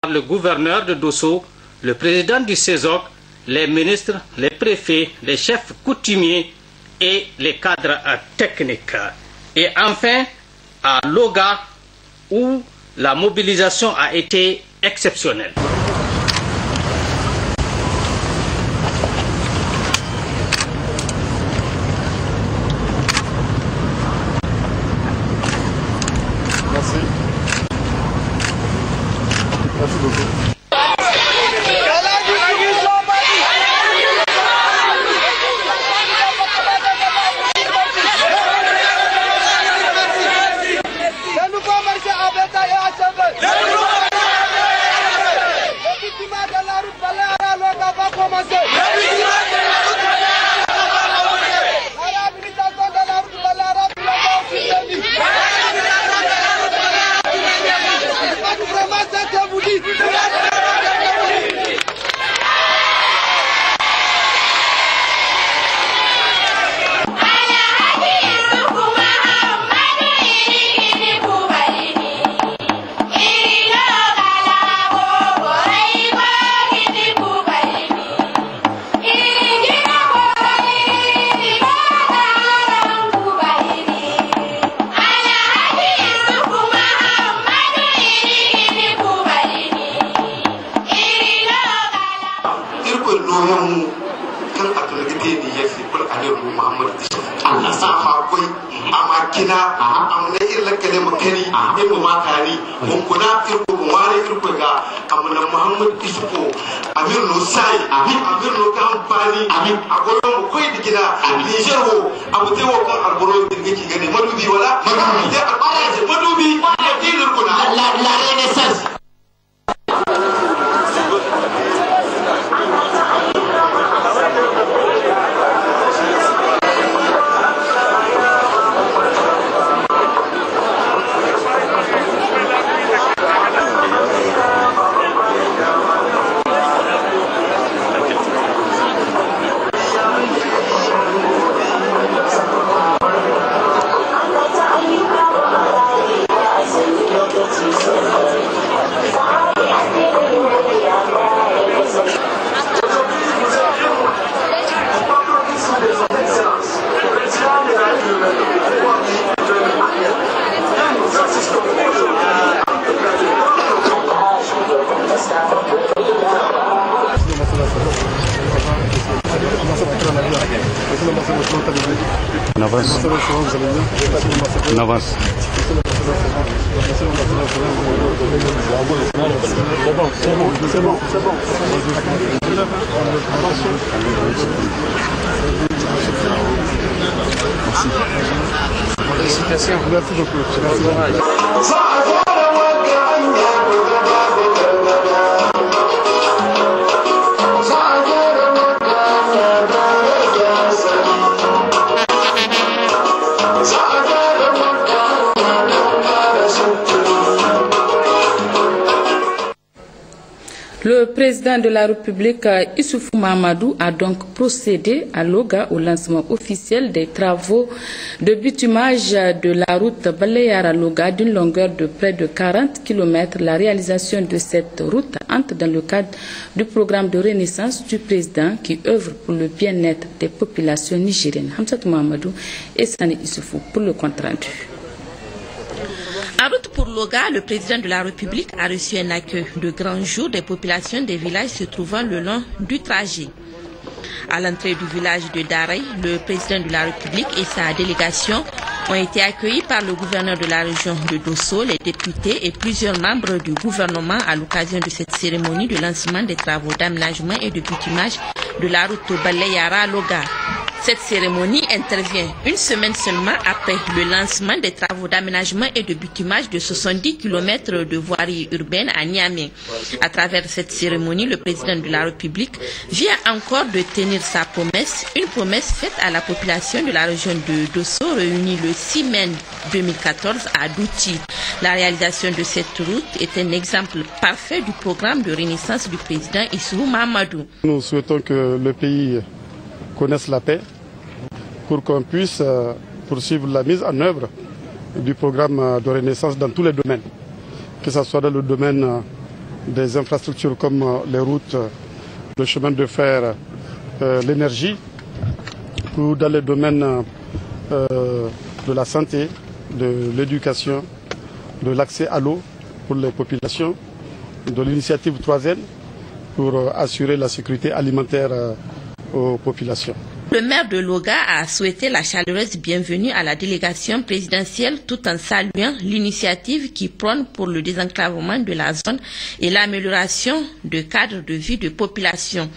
le gouverneur de Dosso, le président du CESOC, les ministres, les préfets, les chefs coutumiers et les cadres techniques. Et enfin, à Loga, où la mobilisation a été exceptionnelle. Merci. Merci beaucoup. On avance. On avance. C'est bon. Merci. Merci beaucoup. Le président de la République, Issoufou Mahamadou, a donc procédé à Loga au lancement officiel des travaux de bitumage de la route Baleyara-Loga d'une longueur de près de 40 km. La réalisation de cette route entre dans le cadre du programme de renaissance du président qui œuvre pour le bien-être des populations nigériennes. Hamsatou Mahamadou et Sani Issoufou pour le compte rendu. En route pour Loga, le président de la République a reçu un accueil de grand jour des populations des villages se trouvant le long du trajet. À l'entrée du village de Darey, le président de la République et sa délégation ont été accueillis par le gouverneur de la région de Dosso, les députés et plusieurs membres du gouvernement à l'occasion de cette cérémonie de lancement des travaux d'aménagement et de bitumage de la route Baleyara-Loga. Cette cérémonie intervient une semaine seulement après le lancement des travaux d'aménagement et de bitumage de 70 km de voirie urbaine à Niamey. À travers cette cérémonie, le président de la République vient encore de tenir sa promesse, une promesse faite à la population de la région de Dosso réunie le 6 mai 2014 à Douti. La réalisation de cette route est un exemple parfait du programme de renaissance du président Issoufou Mahamadou. Nous souhaitons que le pays connaisse la paix pour qu'on puisse poursuivre la mise en œuvre du programme de renaissance dans tous les domaines, que ce soit dans le domaine des infrastructures comme les routes, le chemin de fer, l'énergie, ou dans les domaines de la santé, de l'éducation, de l'accès à l'eau pour les populations, de l'initiative 3N pour assurer la sécurité alimentaire aux populations. Le maire de Loga a souhaité la chaleureuse bienvenue à la délégation présidentielle tout en saluant l'initiative qui prône pour le désenclavement de la zone et l'amélioration du cadre de vie de population.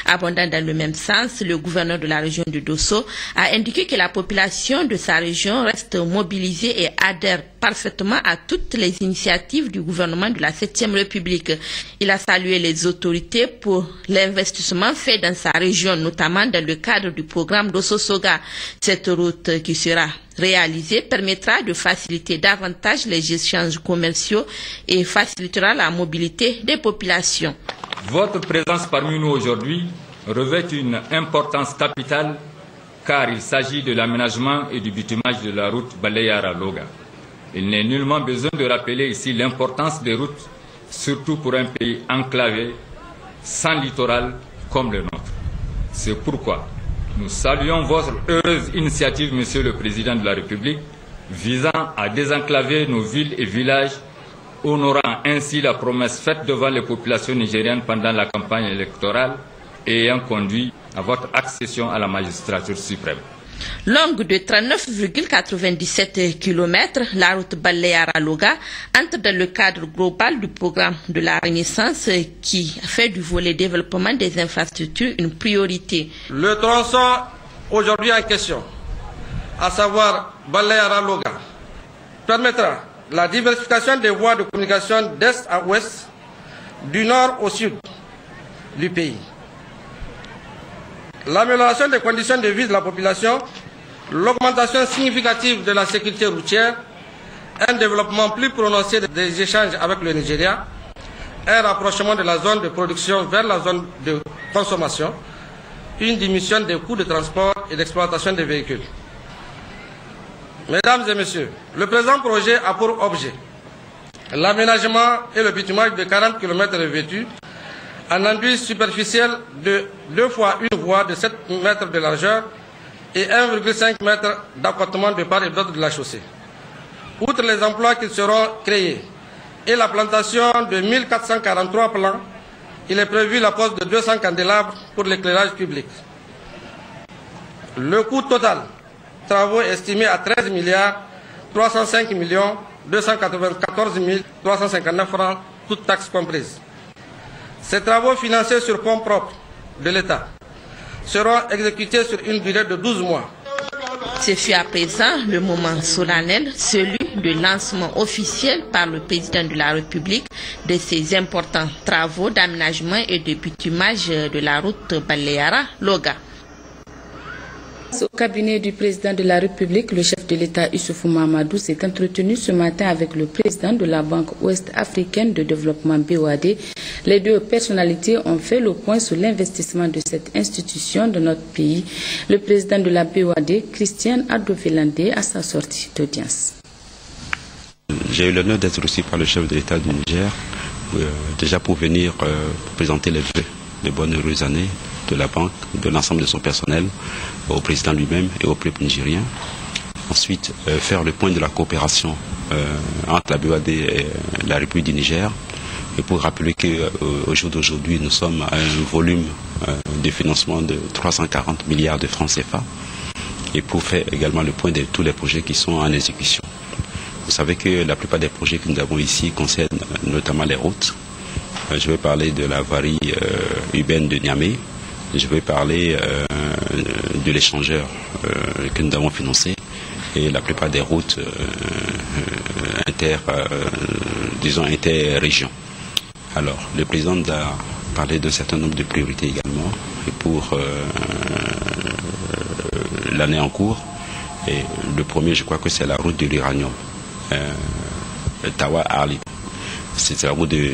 Abondant dans le même sens, le gouverneur de la région de Dosso a indiqué que la population de sa région reste mobilisée et adhère parfaitement à toutes les initiatives du gouvernement de la 7e République. Il a salué les autorités pour l'investissement fait dans sa région, notamment dans le cadre du programme Dosso-Soga. Cette route qui sera réalisée permettra de faciliter davantage les échanges commerciaux et facilitera la mobilité des populations. Votre présence parmi nous aujourd'hui revêt une importance capitale car il s'agit de l'aménagement et du bitumage de la route Baleyara-Loga. Il n'est nullement besoin de rappeler ici l'importance des routes, surtout pour un pays enclavé, sans littoral comme le nôtre. C'est pourquoi nous saluons votre heureuse initiative, Monsieur le Président de la République, visant à désenclaver nos villes et villages, honorant ainsi la promesse faite devant les populations nigériennes pendant la campagne électorale et ayant conduit à votre accession à la magistrature suprême. Longue de 39,97 km, la route Baleyara-Loga entre dans le cadre global du programme de la Renaissance qui fait du volet développement des infrastructures une priorité. Le tronçon aujourd'hui en question, à savoir Baleyara-Loga, permettra la diversification des voies de communication d'est à ouest, du nord au sud du pays. L'amélioration des conditions de vie de la population, l'augmentation significative de la sécurité routière, un développement plus prononcé des échanges avec le Nigeria, un rapprochement de la zone de production vers la zone de consommation, une diminution des coûts de transport et d'exploitation des véhicules. Mesdames et messieurs, le présent projet a pour objet l'aménagement et le bitumage de 40 km revêtus en enduit superficiel de 2 fois une voie de 7 mètres de largeur et 1,5 m d'accotement de part et d'autre de la chaussée. Outre les emplois qui seront créés et la plantation de 1443 plants, il est prévu la pose de 200 candélabres pour l'éclairage public. Le coût total travaux est estimé à 13 305 294 359 francs, toutes taxes comprises. Ces travaux financés sur fonds propres de l'État seront exécutés sur une durée de 12 mois. Ce fut à présent le moment solennel, celui de lancement officiel par le président de la République de ces importants travaux d'aménagement et de bitumage de la route Baleyara-Loga. Au cabinet du président de la République, le chef de l'État Issoufou Mahamadou s'est entretenu ce matin avec le président de la Banque ouest-africaine de développement BOAD. Les deux personnalités ont fait le point sur l'investissement de cette institution de notre pays. Le président de la BOAD, Christian Ado-Villandé, à sa sortie d'audience. J'ai eu l'honneur d'être reçu par le chef de l'État du Niger, déjà pour venir présenter les vœux de bonnes heureuses années de la banque, de l'ensemble de son personnel, au président lui-même et au peuple nigérien. Ensuite, faire le point de la coopération entre la BOAD et la République du Niger. Et pour rappeler qu'au jour d'aujourd'hui, nous sommes à un volume de financement de 340 milliards de francs CFA. Et pour faire également le point de tous les projets qui sont en exécution. Vous savez que la plupart des projets que nous avons ici concernent notamment les routes. Je vais parler de la voirie urbaine de Niamey. Je vais parler de l'échangeur que nous avons financé et la plupart des routes inter-régions. Alors, le président a parlé d'un certain nombre de priorités également pour l'année en cours. Et le premier, je crois que c'est la route de l'uranium, Tawa-Arlit. C'est la route de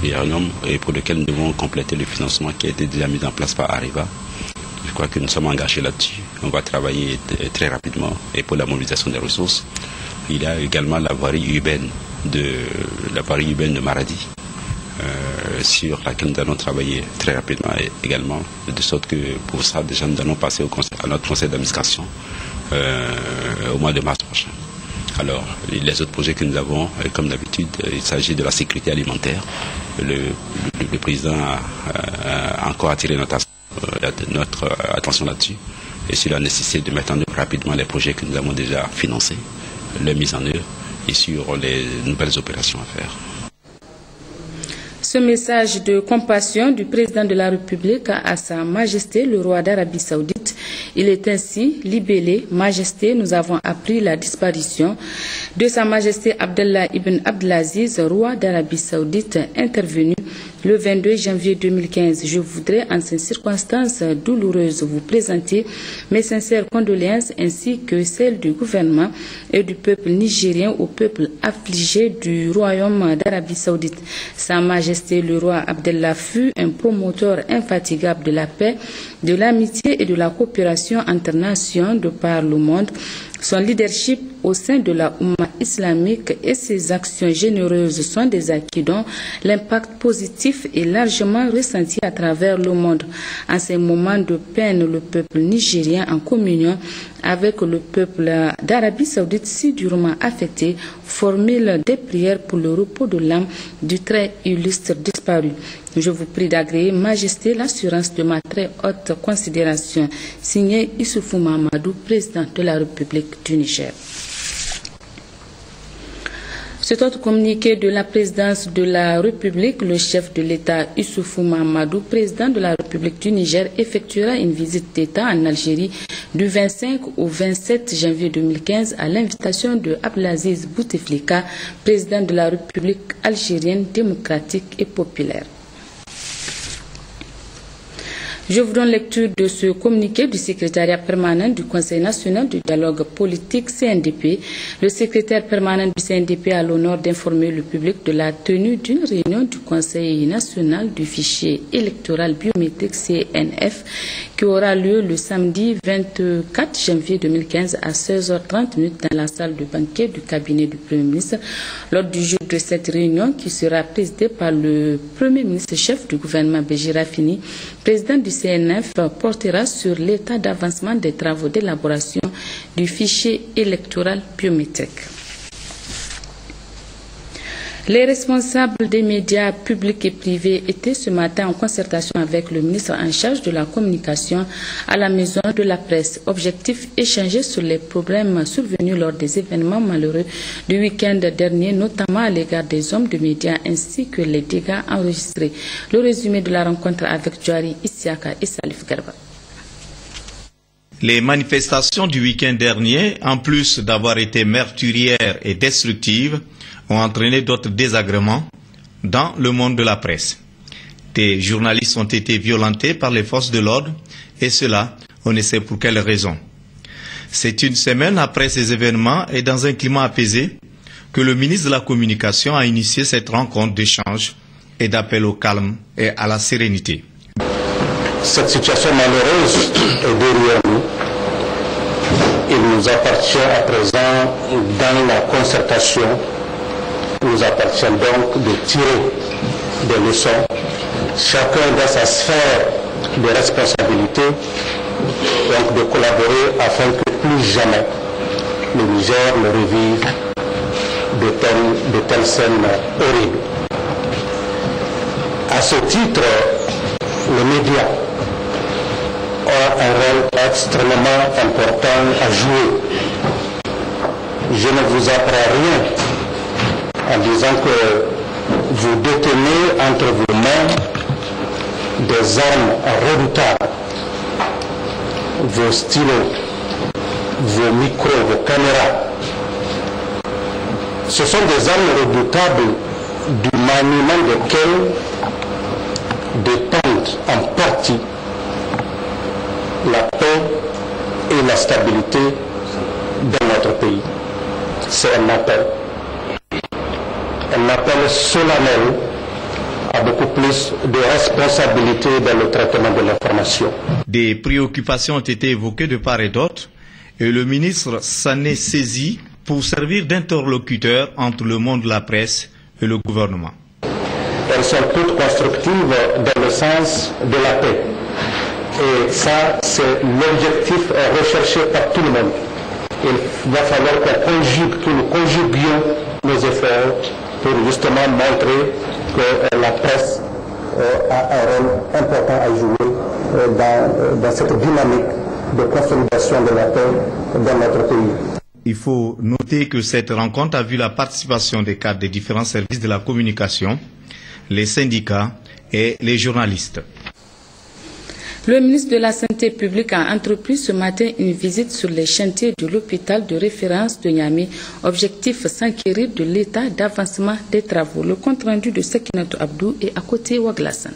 l'uranium et pour lequel nous devons compléter le financement qui a été déjà mis en place par Areva. Je crois que nous sommes engagés là-dessus. On va travailler très rapidement et pour la mobilisation des ressources. Il y a également la voirie urbaine de Maradi, sur laquelle nous allons travailler très rapidement également, de sorte que pour ça, déjà, nous allons passer à notre conseil d'administration au mois de mars prochain. Alors, les autres projets que nous avons, comme d'habitude, il s'agit de la sécurité alimentaire. Le président a encore attiré notre attention là-dessus et sur la nécessité de mettre en œuvre rapidement les projets que nous avons déjà financés, leur mise en œuvre et sur les nouvelles opérations à faire. Ce message de compassion du président de la République à Sa Majesté le roi d'Arabie Saoudite, il est ainsi libellé. Majesté, nous avons appris la disparition de Sa Majesté Abdallah ibn Abdelaziz, roi d'Arabie Saoudite, intervenu le 22 janvier 2015. Je voudrais, en ces circonstances douloureuses, vous présenter mes sincères condoléances ainsi que celles du gouvernement et du peuple nigérien au peuple affligé du royaume d'Arabie Saoudite. Sa Majesté le roi Abdallah fut un promoteur infatigable de la paix, de l'amitié et de la coopération entre nations de par le monde. Son leadership au sein de la Oumma islamique et ses actions généreuses sont des acquis dont l'impact positif est largement ressenti à travers le monde. En ces moments de peine, le peuple nigérien, en communion avec le peuple d'Arabie Saoudite si durement affecté, formule des prières pour le repos de l'âme du très illustre disparu. Je vous prie d'agréer, Majesté, l'assurance de ma très haute considération. Signé Issoufou Mahamadou, président de la République du Niger. Cet autre communiqué de la présidence de la République, le chef de l'État Issoufou Mahamadou, président de la République du Niger, effectuera une visite d'État en Algérie du 25 au 27 janvier 2015 à l'invitation de Abdelaziz Bouteflika, président de la République algérienne démocratique et populaire. Je vous donne lecture de ce communiqué du secrétariat permanent du Conseil national du dialogue politique CNDP. Le secrétaire permanent du CNDP a l'honneur d'informer le public de la tenue d'une réunion du Conseil national du fichier électoral biométrique CNF qui aura lieu le samedi 24 janvier 2015 à 16h30 dans la salle de banquet du cabinet du Premier ministre. L'ordre du jour de cette réunion, qui sera présidée par le Premier ministre chef du gouvernement Béji Rafini, président du CNF, portera sur l'état d'avancement des travaux d'élaboration du fichier électoral biométrique. Les responsables des médias publics et privés étaient ce matin en concertation avec le ministre en charge de la communication à la maison de la presse. Objectif, échanger sur les problèmes survenus lors des événements malheureux du week-end dernier, notamment à l'égard des hommes de médias ainsi que les dégâts enregistrés. Le résumé de la rencontre avec Djari Issiaka et Salif Garba. Les manifestations du week-end dernier, en plus d'avoir été meurtrières et destructives, ont entraîné d'autres désagréments dans le monde de la presse. Des journalistes ont été violentés par les forces de l'ordre, et cela, on ne sait pour quelle raison. C'est une semaine après ces événements et dans un climat apaisé que le ministre de la Communication a initié cette rencontre d'échange et d'appel au calme et à la sérénité. Cette situation malheureuse est derrière nous. Il nous appartient à présent, dans la concertation, il nous appartient donc de tirer des leçons, chacun dans sa sphère de responsabilité, donc de collaborer afin que plus jamais le Niger ne revive de telles scènes horribles. À ce titre, les médias ont un rôle extrêmement important à jouer. Je ne vous apprends rien en disant que vous détenez entre vos mains des armes redoutables, vos stylos, vos micros, vos caméras. Ce sont des armes redoutables du maniement desquelles dépendent en partie la paix et la stabilité dans notre pays. C'est un appel solennel à beaucoup plus de responsabilité dans le traitement de l'information. Des préoccupations ont été évoquées de part et d'autre et le ministre s'en est saisi pour servir d'interlocuteur entre le monde de la presse et le gouvernement. elles sont toutes constructives dans le sens de la paix. Et ça, c'est l'objectif recherché par tout le monde. Il va falloir que nous conjuguions nos efforts pour justement montrer que la presse a un rôle important à jouer dans cette dynamique de consolidation de la paix dans notre pays. Il faut noter que cette rencontre a vu la participation des cadres des différents services de la communication, les syndicats et les journalistes. Le ministre de la Santé publique a entrepris ce matin une visite sur les chantiers de l'hôpital de référence de Niamey. Objectif s'enquérir de l'état d'avancement des travaux. Le compte rendu de Sekinatou Abdou est à côté Ouaglassan.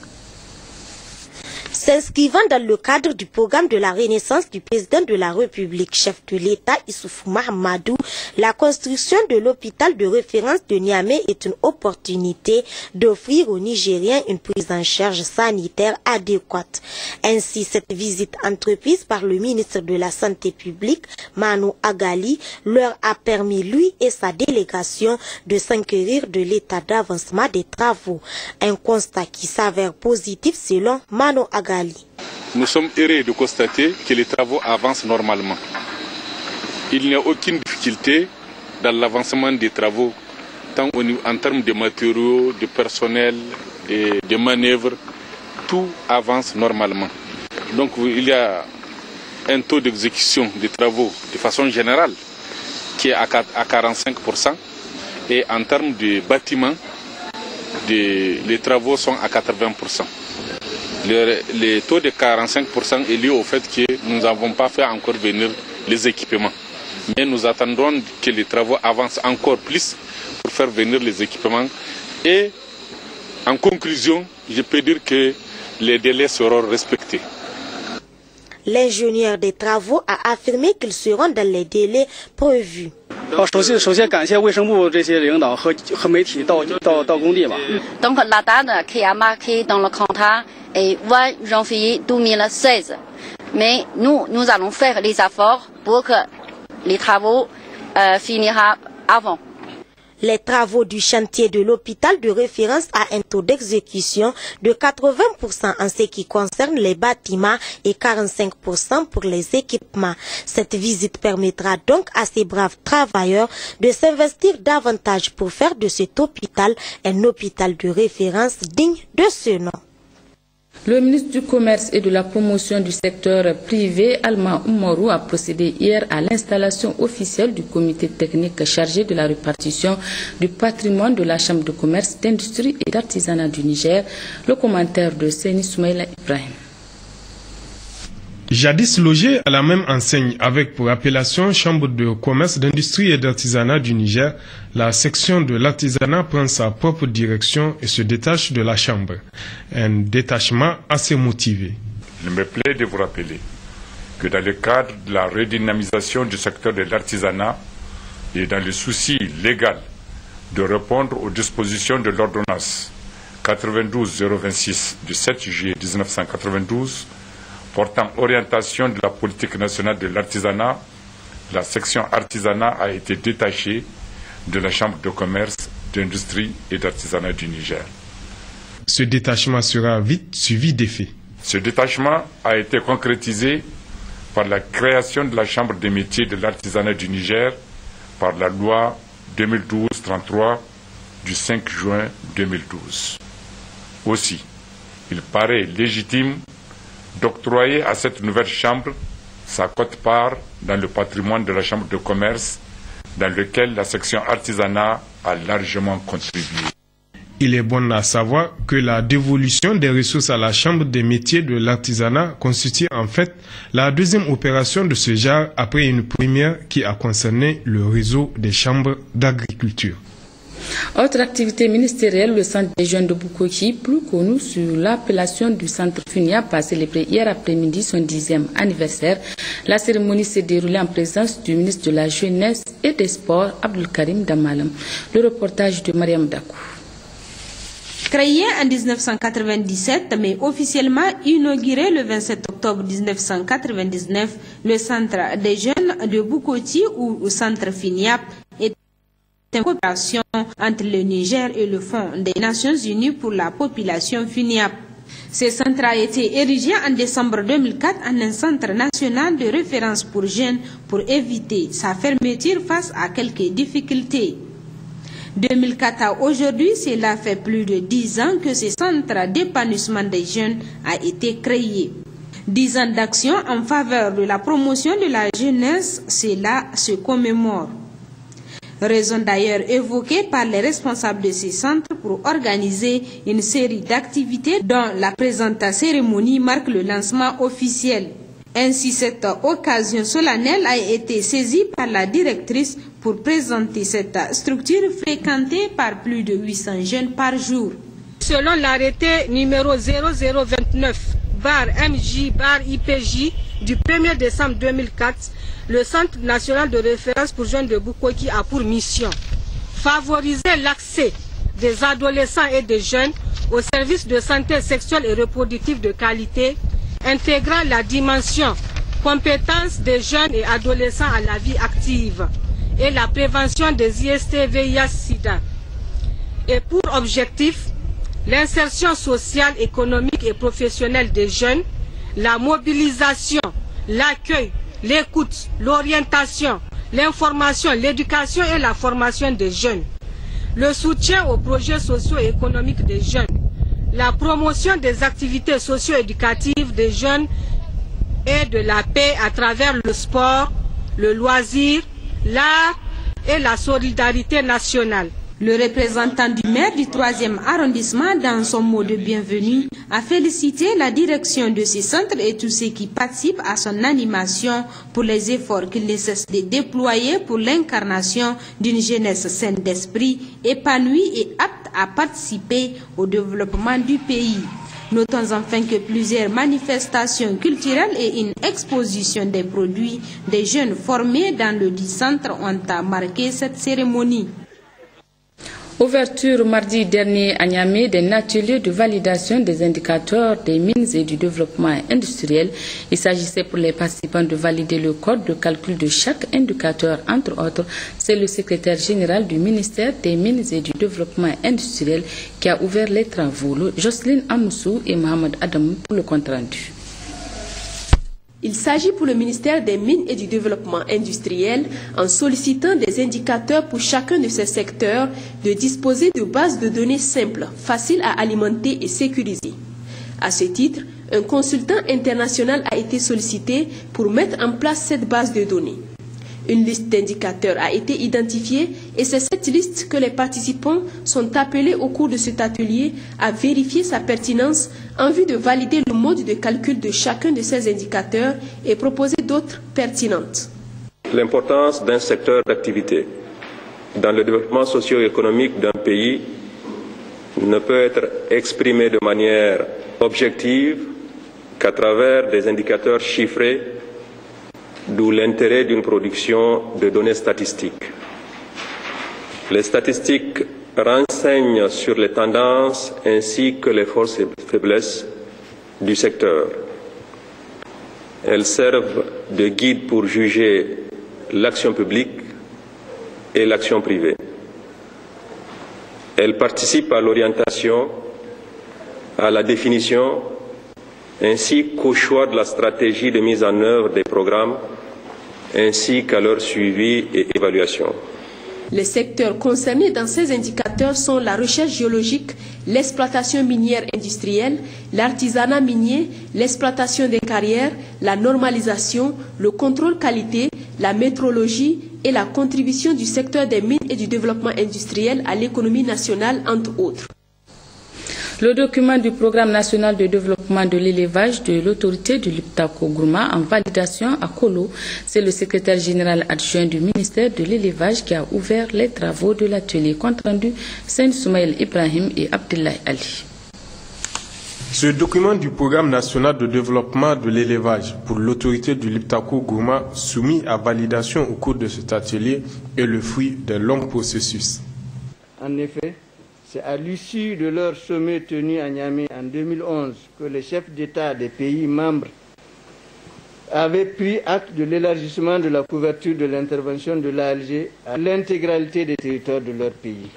S'inscrivant dans le cadre du programme de la renaissance du président de la République, chef de l'État Issoufou Mahamadou, la construction de l'hôpital de référence de Niamey est une opportunité d'offrir aux Nigériens une prise en charge sanitaire adéquate. Ainsi, cette visite entreprise par le ministre de la Santé publique, Manou Agali, leur a permis, lui et sa délégation, de s'enquérir de l'état d'avancement des travaux. Un constat qui s'avère positif selon Manou Agali. Nous sommes heureux de constater que les travaux avancent normalement. Il n'y a aucune difficulté dans l'avancement des travaux, tant en termes de matériaux, de personnel, de manœuvres, tout avance normalement. Donc il y a un taux d'exécution des travaux de façon générale qui est à 45%, et en termes de bâtiments, les travaux sont à 80%. Le taux de 45% est lié au fait que nous n'avons pas fait encore venir les équipements. Mais nous attendons que les travaux avancent encore plus pour faire venir les équipements. Et en conclusion, je peux dire que les délais seront respectés. L'ingénieur des travaux a affirmé qu'ils seront dans les délais prévus. 首先感谢卫生部这些领导和媒体到工地吧。Donc la date qui a marqué dans le contrat est 20 janvier 2016. Mais nous allons faire les efforts pour que les travaux finissent avant. Les travaux du chantier de l'hôpital de référence a un taux d'exécution de 80% en ce qui concerne les bâtiments et 45% pour les équipements. Cette visite permettra donc à ces braves travailleurs de s'investir davantage pour faire de cet hôpital un hôpital de référence digne de ce nom. Le ministre du Commerce et de la Promotion du secteur privé, Alma Oumarou, a procédé hier à l'installation officielle du comité technique chargé de la répartition du patrimoine de la Chambre de commerce, d'industrie et d'artisanat du Niger. Le commentaire de Seni Soumaïla Ibrahim. Jadis logé à la même enseigne avec pour appellation Chambre de commerce, d'industrie et d'artisanat du Niger, la section de l'artisanat prend sa propre direction et se détache de la Chambre. Un détachement assez motivé. Il me plaît de vous rappeler que dans le cadre de la redynamisation du secteur de l'artisanat et dans le souci légal de répondre aux dispositions de l'ordonnance 92-026 du 7 juillet 1992, portant orientation de la politique nationale de l'artisanat, la section artisanat a été détachée de la Chambre de commerce, d'industrie et d'artisanat du Niger. Ce détachement sera vite suivi d'effet. Ce détachement a été concrétisé par la création de la Chambre des métiers de l'artisanat du Niger par la loi 2012-33 du 5 juin 2012. Aussi, il paraît légitime d'octroyer à cette nouvelle chambre sa quote-part dans le patrimoine de la Chambre de commerce, dans lequel la section artisanat a largement contribué. Il est bon à savoir que la dévolution des ressources à la Chambre des métiers de l'artisanat constitue en fait la deuxième opération de ce genre après une première qui a concerné le réseau des chambres d'agriculture. Autre activité ministérielle, le centre des jeunes de Bukoki, plus connu sous l'appellation du centre FUNIAP, a célébré hier après-midi son 10e anniversaire. La cérémonie s'est déroulée en présence du ministre de la Jeunesse et des Sports, Abdul Karim Damalam. Le reportage de Mariam Dakou. Créé en 1997, mais officiellement inauguré le 27 octobre 1999, le centre des jeunes de Bukoti ou centre FINIAP est coopération entre le Niger et le Fonds des Nations Unies pour la population FUNIAP. Ce centre a été érigé en décembre 2004 en un centre national de référence pour jeunes pour éviter sa fermeture face à quelques difficultés. 2004 à aujourd'hui, cela fait plus de 10 ans que ce centre d'épanouissement des jeunes a été créé. 10 ans d'action en faveur de la promotion de la jeunesse, cela se commémore. Raison d'ailleurs évoquée par les responsables de ces centres pour organiser une série d'activités dont la présente cérémonie marque le lancement officiel. Ainsi, cette occasion solennelle a été saisie par la directrice pour présenter cette structure fréquentée par plus de 800 jeunes par jour. Selon l'arrêté numéro 0029/MJ/IPJ du 1er décembre 2004, le Centre national de référence pour jeunes de Bukoki a pour mission favoriser l'accès des adolescents et des jeunes aux services de santé sexuelle et reproductive de qualité, intégrant la dimension compétence des jeunes et adolescents à la vie active et la prévention des IST, VIH, SIDA. Et pour objectif, l'insertion sociale, économique et professionnelle des jeunes, la mobilisation, l'accueil, l'écoute, l'orientation, l'information, l'éducation et la formation des jeunes, le soutien aux projets socio-économiques des jeunes, la promotion des activités socio-éducatives des jeunes et de la paix à travers le sport, le loisir, l'art et la solidarité nationale. Le représentant du maire du 3e arrondissement, dans son mot de bienvenue, a félicité la direction de ce centre et tous ceux qui participent à son animation pour les efforts qu'il ne cesse de déployer pour l'incarnation d'une jeunesse saine d'esprit, épanouie et apte à participer au développement du pays. Notons enfin que plusieurs manifestations culturelles et une exposition des produits des jeunes formés dans le dit centre ont marqué cette cérémonie. Ouverture mardi dernier à Niamey d'un atelier de validation des indicateurs des mines et du développement industriel. Il s'agissait pour les participants de valider le code de calcul de chaque indicateur, entre autres. C'est le secrétaire général du ministère des Mines et du Développement industriel qui a ouvert les travaux. Jocelyne Amoussou et Mohamed Adamou pour le compte-rendu. Il s'agit pour le ministère des Mines et du Développement industriel, en sollicitant des indicateurs pour chacun de ces secteurs, de disposer de bases de données simples, faciles à alimenter et sécuriser. À ce titre, un consultant international a été sollicité pour mettre en place cette base de données. Une liste d'indicateurs a été identifiée et c'est cette liste que les participants sont appelés au cours de cet atelier à vérifier sa pertinence en vue de valider le mode de calcul de chacun de ces indicateurs et proposer d'autres pertinentes. L'importance d'un secteur d'activité dans le développement socio-économique d'un pays ne peut être exprimée de manière objective qu'à travers des indicateurs chiffrés, d'où l'intérêt d'une production de données statistiques. Les statistiques renseignent sur les tendances ainsi que les forces et faiblesses du secteur. Elles servent de guide pour juger l'action publique et l'action privée. Elles participent à l'orientation, à la définition, ainsi qu'au choix de la stratégie de mise en œuvre des programmes, ainsi qu'à leur suivi et évaluation. Les secteurs concernés dans ces indicateurs sont la recherche géologique, l'exploitation minière industrielle, l'artisanat minier, l'exploitation des carrières, la normalisation, le contrôle qualité, la métrologie et la contribution du secteur des mines et du développement industriel à l'économie nationale, entre autres. Le document du Programme national de développement de l'élevage de l'autorité du Liptako Gourma en validation à Kolo, c'est le secrétaire général adjoint du ministère de l'élevage qui a ouvert les travaux de l'atelier. Compte rendu, Saint Soumaïl Ibrahim et Abdoulaye Ali. Ce document du Programme national de développement de l'élevage pour l'autorité du Liptako Gourma soumis à validation au cours de cet atelier est le fruit d'un long processus. En effet, c'est à l'issue de leur sommet tenu à Niamey en 2011 que les chefs d'État des pays membres avait pris acte de l'élargissement de la couverture de l'intervention de l'ALG à l'intégralité des territoires de leur pays.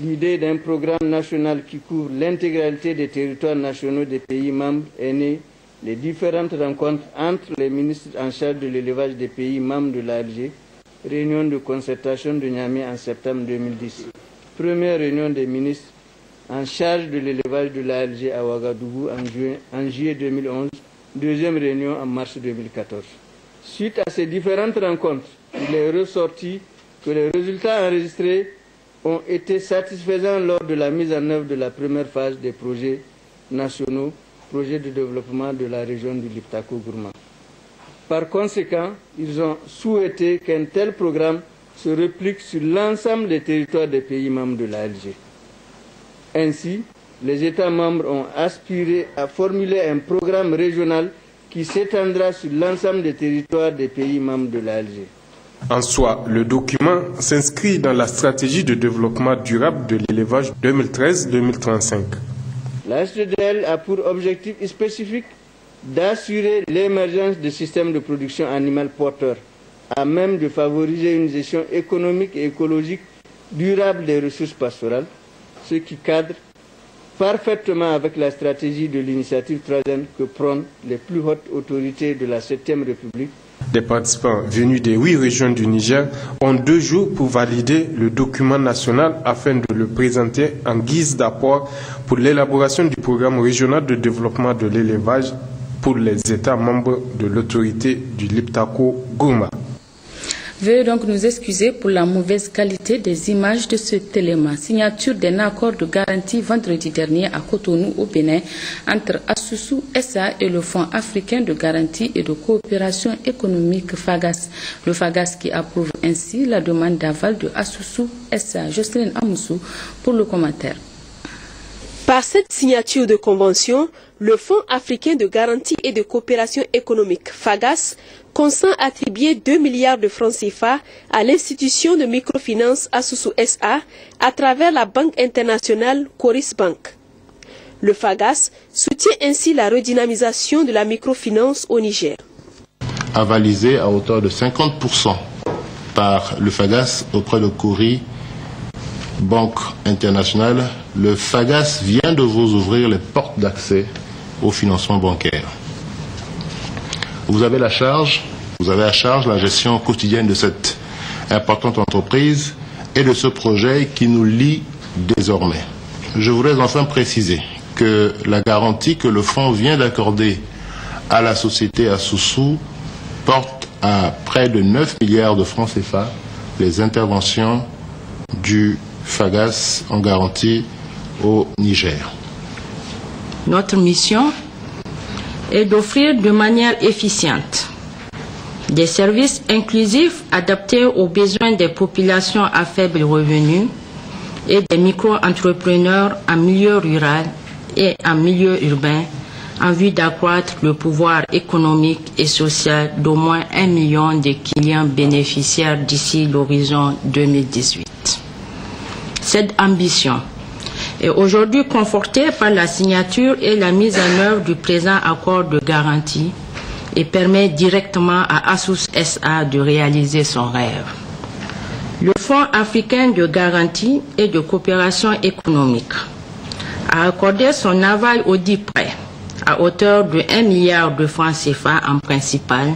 L'idée d'un programme national qui couvre l'intégralité des territoires nationaux des pays membres est née des différentes rencontres entre les ministres en charge de l'élevage des pays membres de l'ALG, réunion de concertation de Niamey en septembre 2010, première réunion des ministres en charge de l'élevage de l'ALG à Ouagadougou en juillet 2011, deuxième réunion en mars 2014. Suite à ces différentes rencontres, il est ressorti que les résultats enregistrés ont été satisfaisants lors de la mise en œuvre de la première phase des projets nationaux, projets de développement de la région du Liptako-Gourma. Par conséquent, ils ont souhaité qu'un tel programme se réplique sur l'ensemble des territoires des pays membres de l'ALG. Ainsi, les États membres ont aspiré à formuler un programme régional qui s'étendra sur l'ensemble des territoires des pays membres de l'ALG. En soi, le document s'inscrit dans la stratégie de développement durable de l'élevage 2013-2035. La SDDL a pour objectif spécifique d'assurer l'émergence de systèmes de production animale porteurs, à même de favoriser une gestion économique et écologique durable des ressources pastorales, ce qui cadre parfaitement avec la stratégie de l'initiative 3N que prônent les plus hautes autorités de la 7e République. Des participants venus des 8 régions du Niger ont 2 jours pour valider le document national afin de le présenter en guise d'apport pour l'élaboration du programme régional de développement de l'élevage pour les États membres de l'autorité du Liptako-Gourma. Veuillez donc nous excuser pour la mauvaise qualité des images de cet élément. Signature d'un accord de garantie vendredi dernier à Cotonou au Bénin entre Asusu SA et le Fonds africain de garantie et de coopération économique FAGAS. Le FAGAS qui approuve ainsi la demande d'aval de Asusu SA. Jocelyne Amoussou pour le commentaire. Par cette signature de convention, le Fonds africain de garantie et de coopération économique FAGAS consent attribuer 2 milliards de francs CFA à l'institution de microfinance Asusu SA à travers la Banque internationale Coris Bank. Le FAGAS soutient ainsi la redynamisation de la microfinance au Niger. Avalisé à hauteur de 50% par le FAGAS auprès de Coris Banque internationale, le FAGAS vient de vous ouvrir les portes d'accès au financement bancaire. Vous avez à charge la gestion quotidienne de cette importante entreprise et de ce projet qui nous lie désormais. Je voudrais enfin préciser que la garantie que le fonds vient d'accorder à la société Asusu porte à près de 9 milliards de francs CFA les interventions du FAGAS en garantie au Niger. Notre mission est d'offrir de manière efficiente des services inclusifs adaptés aux besoins des populations à faible revenu et des micro-entrepreneurs en milieu rural et en milieu urbain en vue d'accroître le pouvoir économique et social d'au moins 1 million de clients bénéficiaires d'ici l'horizon 2018. Cette ambition est aujourd'hui confortée par la signature et la mise en œuvre du présent accord de garantie et permet directement à Asusu SA de réaliser son rêve. Le Fonds africain de garantie et de coopération économique a accordé son aval au dit prêt à hauteur de 1 milliard de francs CFA en principal,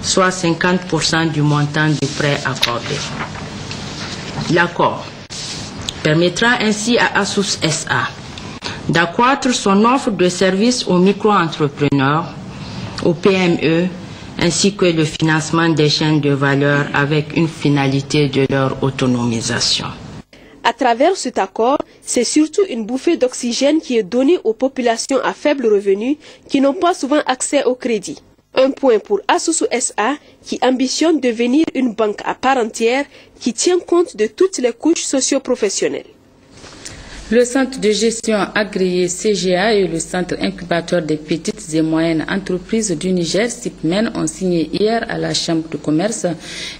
soit 50% du montant du prêt accordé. L'accord permettra ainsi à Asusu SA d'accroître son offre de services aux micro-entrepreneurs, aux PME, ainsi que le financement des chaînes de valeur avec une finalité de leur autonomisation. À travers cet accord, c'est surtout une bouffée d'oxygène qui est donnée aux populations à faible revenu qui n'ont pas souvent accès au crédit. Un point pour Asusu SA qui ambitionne devenir une banque à part entière qui tient compte de toutes les couches socio-professionnelles. Le centre de gestion agréé CGA et le centre incubateur des petites et moyennes entreprises du Niger, CIPMEN, ont signé hier à la Chambre de commerce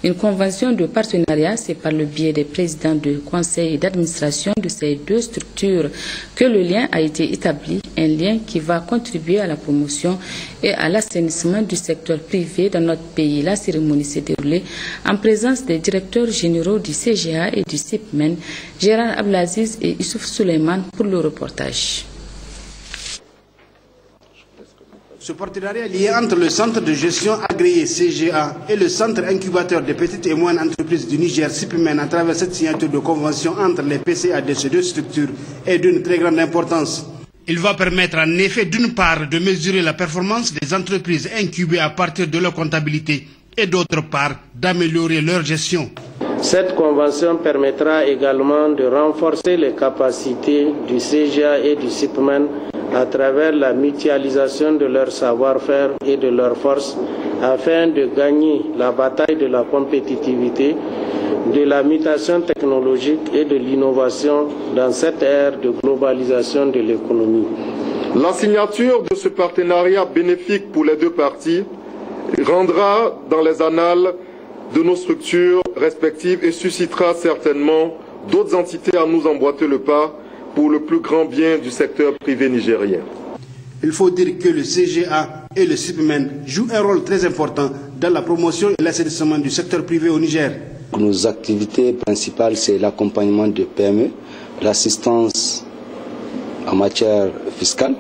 une convention de partenariat. C'est par le biais des présidents de conseil et d'administration de ces deux structures que le lien a été établi, un lien qui va contribuer à la promotion et à l'assainissement du secteur privé dans notre pays. La cérémonie s'est déroulée en présence des directeurs généraux du CGA et du CIPMEN, Gérard Ablaziz et Issouf Suleiman pour le reportage. Ce partenariat lié entre le centre de gestion agréé CGA et le centre incubateur des petites et moyennes entreprises du Niger, CIPMEN, à travers cette signature de convention entre les PCA de ces deux structures est d'une très grande importance. Il va permettre en effet d'une part de mesurer la performance des entreprises incubées à partir de leur comptabilité et d'autre part d'améliorer leur gestion. Cette convention permettra également de renforcer les capacités du CGA et du CIPMEN à travers la mutualisation de leur savoir-faire et de leurs forces afin de gagner la bataille de la compétitivité, de la mutation technologique et de l'innovation dans cette ère de globalisation de l'économie. La signature de ce partenariat bénéfique pour les deux parties rendra dans les annales de nos structures respectives et suscitera certainement d'autres entités à nous emboîter le pas pour le plus grand bien du secteur privé nigérien. Il faut dire que le CGA et le CIPMEN jouent un rôle très important dans la promotion et l'assainissement du secteur privé au Niger. Nos activités principales, c'est l'accompagnement de PME, l'assistance en matière fiscale,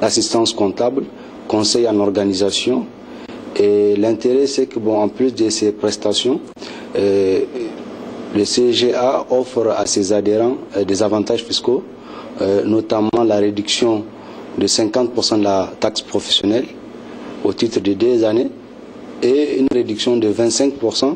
l'assistance comptable, conseil en organisation. Et l'intérêt, c'est que, en plus de ces prestations, le CGA offre à ses adhérents des avantages fiscaux, notamment la réduction de 50% de la taxe professionnelle au titre de 2 années et une réduction de 25%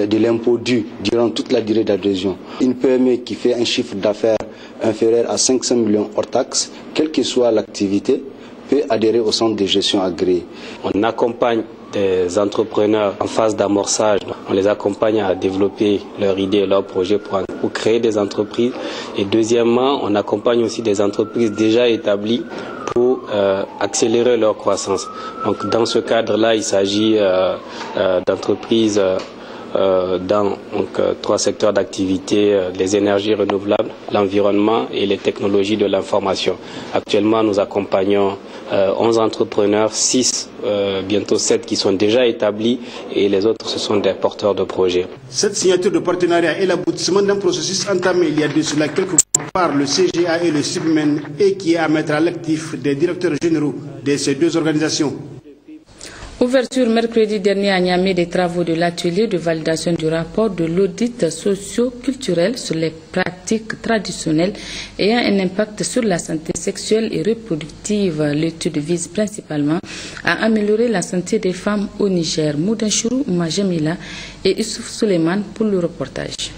de l'impôt dû durant toute la durée d'adhésion. Une PME qui fait un chiffre d'affaires inférieur à 500 millions hors taxe, quelle que soit l'activité, peut adhérer au centre de gestion agréé. On accompagne des entrepreneurs en phase d'amorçage. On les accompagne à développer leurs idées et leurs projets pour créer des entreprises. Et deuxièmement, on accompagne aussi des entreprises déjà établies pour accélérer leur croissance. Donc dans ce cadre-là, il s'agit d'entreprises dans 3 secteurs d'activité, les énergies renouvelables, l'environnement et les technologies de l'information. Actuellement, nous accompagnons 11 entrepreneurs, 6, bientôt 7 qui sont déjà établis et les autres, ce sont des porteurs de projets. Cette signature de partenariat est l'aboutissement d'un processus entamé il y a de cela quelques mois par le CGA et le CIPMEN et qui est à mettre à l'actif des directeurs généraux de ces deux organisations. Ouverture mercredi dernier à Niamey des travaux de l'atelier de validation du rapport de l'audit socio-culturel sur les pratiques traditionnelles ayant un impact sur la santé sexuelle et reproductive. L'étude vise principalement à améliorer la santé des femmes au Niger. Moudanchourou Majamila et Issouf Suleiman pour le reportage.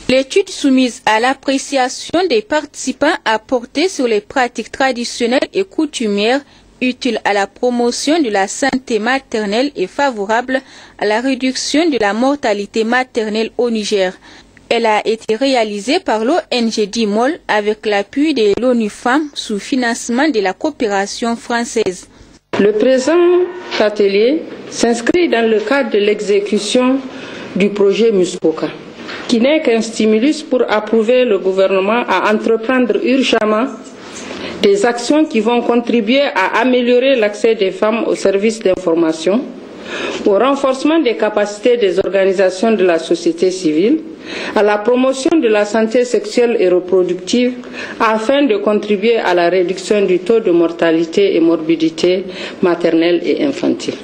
L'étude soumise à l'appréciation des participants a porté sur les pratiques traditionnelles et coutumières utile à la promotion de la santé maternelle et favorable à la réduction de la mortalité maternelle au Niger. Elle a été réalisée par l'ONG DIMOL avec l'appui de l'ONU Femmes sous financement de la coopération française. Le présent atelier s'inscrit dans le cadre de l'exécution du projet Muskoka, qui n'est qu'un stimulus pour approuver le gouvernement à entreprendre urgemment des actions qui vont contribuer à améliorer l'accès des femmes aux services d'information, au renforcement des capacités des organisations de la société civile, à la promotion de la santé sexuelle et reproductive, afin de contribuer à la réduction du taux de mortalité et morbidité maternelle et infantile.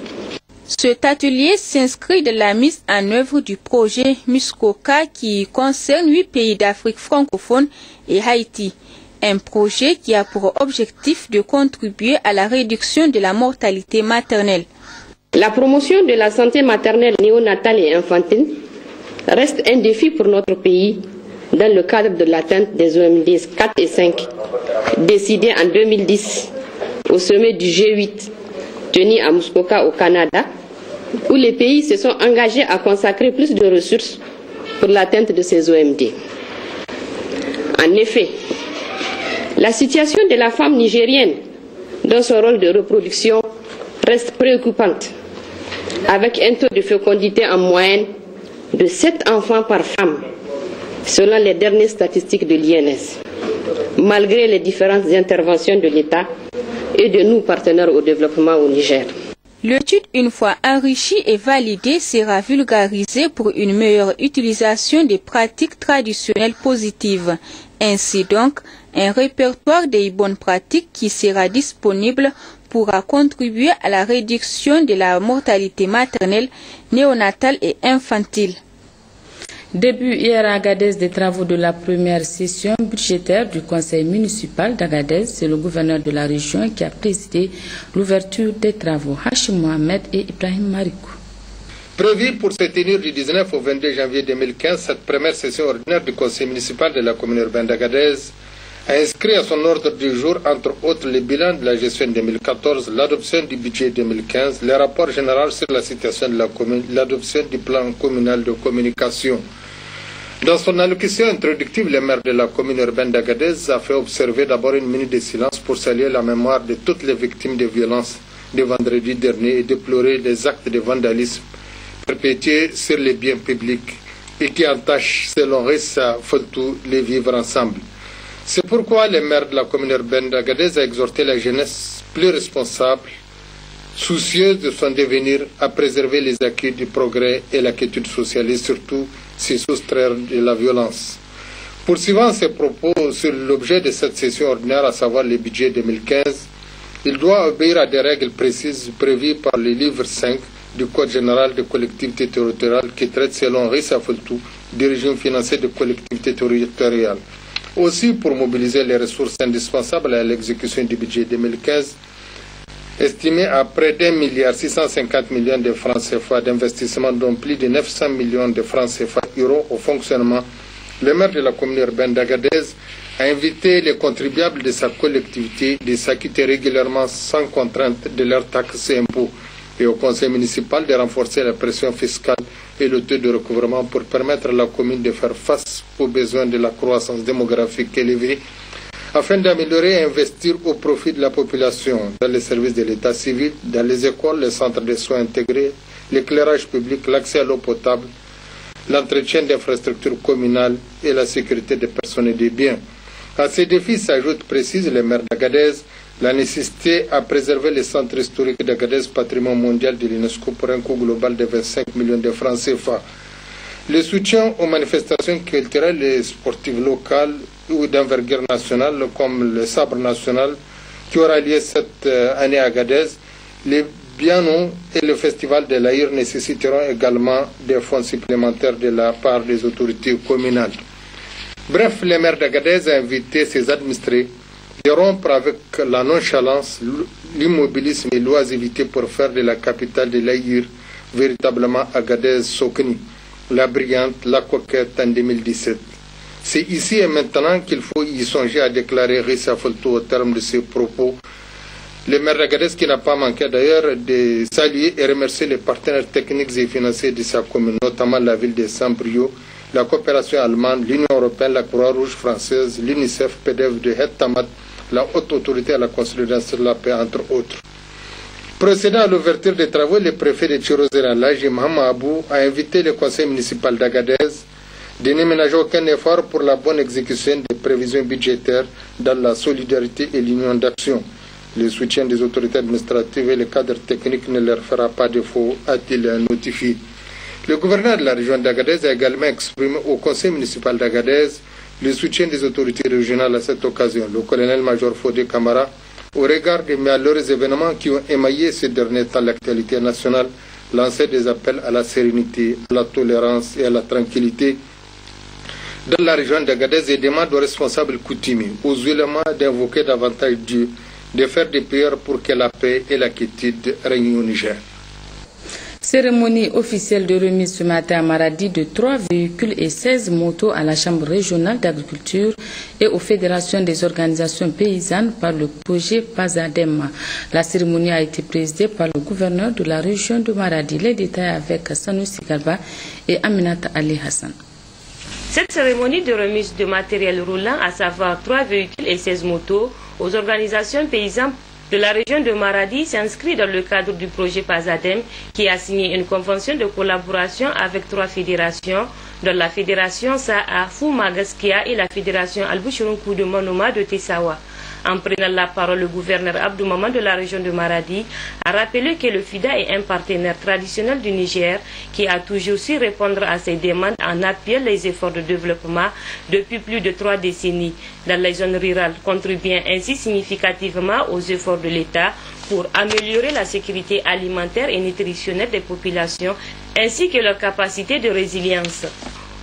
Cet atelier s'inscrit dans la mise en œuvre du projet Muskoka qui concerne 8 pays d'Afrique francophone et Haïti. Un projet qui a pour objectif de contribuer à la réduction de la mortalité maternelle. La promotion de la santé maternelle, néonatale et infantile reste un défi pour notre pays dans le cadre de l'atteinte des OMD 4 et 5, décidé en 2010 au sommet du G8 tenu à Muskoka au Canada, où les pays se sont engagés à consacrer plus de ressources pour l'atteinte de ces OMD. En effet, la situation de la femme nigérienne dans son rôle de reproduction reste préoccupante, avec un taux de fécondité en moyenne de 7 enfants par femme, selon les dernières statistiques de l'INS, malgré les différentes interventions de l'État et de nos partenaires au développement au Niger. L'étude, une fois enrichie et validée, sera vulgarisée pour une meilleure utilisation des pratiques traditionnelles positives. Ainsi donc, un répertoire des bonnes pratiques qui sera disponible pourra contribuer à la réduction de la mortalité maternelle, néonatale et infantile. Début hier à Agadez des travaux de la première session budgétaire du conseil municipal d'Agadez. C'est le gouverneur de la région qui a présidé l'ouverture des travaux. Hachim Mohamed et Ibrahim Marikou. Prévu pour se tenir du 19 au 22 janvier 2015, cette première session ordinaire du conseil municipal de la commune urbaine d'Agadez a inscrit à son ordre du jour, entre autres, le bilan de la gestion 2014, l'adoption du budget 2015, le rapport général sur la situation de la commune, l'adoption du plan communal de communication. Dans son allocution introductive, le maire de la commune urbaine d'Agadez a fait observer d'abord une minute de silence pour saluer la mémoire de toutes les victimes de violences de vendredi dernier et déplorer les actes de vandalisme perpétués sur les biens publics et qui entachent, selon Rissa Foltou, les vivre ensemble. C'est pourquoi le maire de la commune urbaine d'Agadez a exhorté la jeunesse plus responsable, soucieuse de son devenir, à préserver les acquis du progrès et la quiétude sociale et surtout se soustraire de la violence. Poursuivant ses propos sur l'objet de cette session ordinaire, à savoir le budget 2015, il doit obéir à des règles précises prévues par le livre 5 du Code général des collectivités territoriales qui traite, selon Rissa Foltou, du régime financier des collectivités territoriales. Aussi, pour mobiliser les ressources indispensables à l'exécution du budget 2015, estimé à près d'1,650 milliard de francs CFA d'investissement, dont plus de 900 millions de francs CFA euros au fonctionnement, le maire de la commune urbaine d'Agadez a invité les contribuables de sa collectivité de s'acquitter régulièrement sans contrainte de leurs taxes et impôts, et au conseil municipal de renforcer la pression fiscale et le taux de recouvrement pour permettre à la commune de faire face aux besoins de la croissance démographique élevée, afin d'améliorer et investir au profit de la population dans les services de l'état civil, dans les écoles, les centres de soins intégrés, l'éclairage public, l'accès à l'eau potable, l'entretien d'infrastructures communales et la sécurité des personnes et des biens. À ces défis s'ajoute, précise le maire d'Agadez, la nécessité à préserver les centres historiques d'Agadez, patrimoine mondial de l'UNESCO, pour un coût global de 25 millions de francs CFA. Le soutien aux manifestations culturelles et sportives locales ou d'envergure nationale, comme le Sabre national, qui aura lieu cette année à Agadez, les Bianou et le Festival de l'Aïr nécessiteront également des fonds supplémentaires de la part des autorités communales. Bref, le maire d'Agadez a invité ses administrés de rompre avec la nonchalance, l'immobilisme et l'oisiveté pour faire de la capitale de l'Aïr véritablement Agadez Sokni, la brillante, la coquette en 2017. C'est ici et maintenant qu'il faut y songer, a déclaré Rissa Foltou au terme de ses propos. Le maire d'Agadez, qui n'a pas manqué d'ailleurs de saluer et remercier les partenaires techniques et financiers de sa commune, notamment la ville de Saint-Brieuc, la coopération allemande, l'Union européenne, la Croix-Rouge française, l'UNICEF, PDF de Het Tamat, la haute autorité à la consolidation de la paix, entre autres. Procédant à l'ouverture des travaux, le préfet de Tirozéra, Laji Mahama Abou, a invité le conseil municipal d'Agadez de ne ménager aucun effort pour la bonne exécution des prévisions budgétaires dans la solidarité et l'union d'action. Le soutien des autorités administratives et les cadres techniques ne leur fera pas défaut, a-t-il notifié. Le gouverneur de la région d'Agadez a également exprimé au conseil municipal d'Agadez le soutien des autorités régionales à cette occasion. Le colonel-major Fodé Camara, au regard des malheureux événements qui ont émaillé ces derniers temps l'actualité nationale, lançait des appels à la sérénité, à la tolérance et à la tranquillité dans la région d'Agadez et demande aux responsables coutumiers, aux ulémas d'invoquer davantage Dieu, de faire des prières pour que la paix et la quiétude règnent au Niger. Cérémonie officielle de remise ce matin à Maradi de 3 véhicules et 16 motos à la Chambre régionale d'agriculture et aux fédérations des organisations paysannes par le projet PAZADEM. La cérémonie a été présidée par le gouverneur de la région de Maradi. Les détails avec Sanoussi Garba et Aminata Ali Hassan. Cette cérémonie de remise de matériel roulant, à savoir 3 véhicules et 16 motos, aux organisations paysannes de la région de Maradi s'inscrit dans le cadre du projet PASADEM qui a signé une convention de collaboration avec 3 fédérations, dont la fédération Sa'a Foumagaskia et la fédération Albuchurunkou de Monoma de Tessawa. En prenant la parole, le gouverneur Abdou Maman de la région de Maradi a rappelé que le FIDA est un partenaire traditionnel du Niger qui a toujours su répondre à ses demandes en appuyant les efforts de développement depuis plus de 3 décennies dans les zones rurales, contribuant ainsi significativement aux efforts de l'État pour améliorer la sécurité alimentaire et nutritionnelle des populations ainsi que leur capacité de résilience.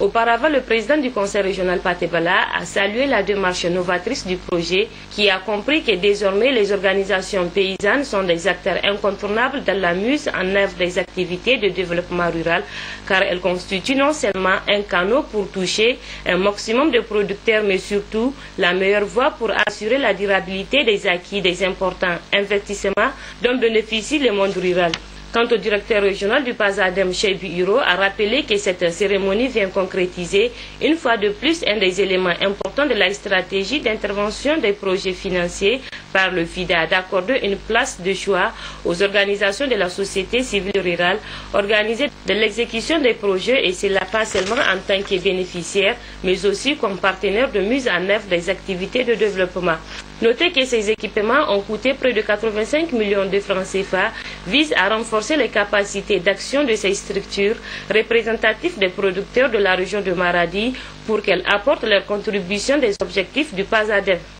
Auparavant, le président du conseil régional Patebala a salué la démarche novatrice du projet qui a compris que désormais les organisations paysannes sont des acteurs incontournables dans la mise en œuvre des activités de développement rural car elles constituent non seulement un canal pour toucher un maximum de producteurs mais surtout la meilleure voie pour assurer la durabilité des acquis des importants investissements dont bénéficie le monde rural. Quant au directeur régional du PASADEM, Cheibi Hiro, a rappelé que cette cérémonie vient concrétiser une fois de plus un des éléments importants de la stratégie d'intervention des projets financiers par le FIDA, d'accorder une place de choix aux organisations de la société civile rurale organisées de l'exécution des projets et cela pas seulement en tant que bénéficiaire, mais aussi comme partenaire de mise en œuvre des activités de développement. Notez que ces équipements ont coûté près de 85 millions de francs CFA, visent à renforcer les capacités d'action de ces structures représentatives des producteurs de la région de Maradi pour qu'elles apportent leur contribution des objectifs du PASADEM.